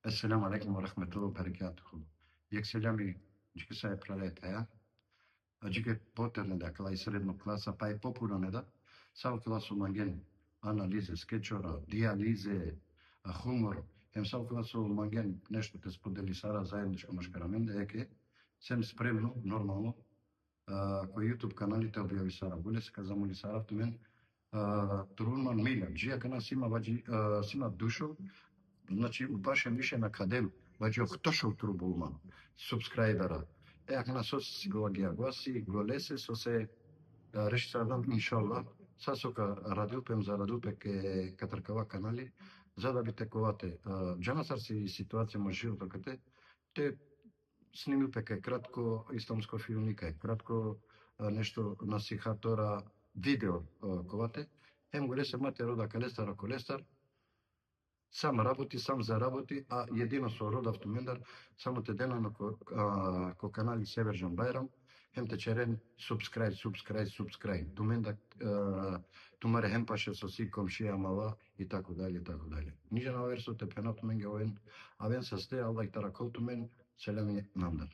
Esselamu Aleyküm ve Rahmetullah ve Berekatuhu. Yekselami, дика се е пралета, ја? Дика потерне да кала и средно класа, па е попуране да, сам класу манген анализе, скетчора, диализе, хумор, сам класу манген нешто те сподели сара заедничко машкарамен, еке, сем спремно, нормално, кој YouTube каналите објави сара буле, се казамули сара в тумен, Турман Милан, джија кана сима душо, значи баше мише на кадем, вајќи охтошов турбулман, субскрайбера. Ако на сос си го агиагоси, го лесе со се реши садам, иншалла, сасока радилпем за радилпе ке катркава канали, за да би тековате. Джанасар си ситуација мо живото кате, те снимил пека кратко исламско филмика, кратко нешто насихатора видео ковате, го лесе мате рода колестар, сам работи, сам заработи, а едино со рода автомендар, само те дена ко канали Севержан Байрам, те черен subscribe. Туменда тумаре паше со си комшија мала и така дали. Ниже на версо те пенату мен ге овен, авен са сте, Аллах таракол тумен, селеми намдар.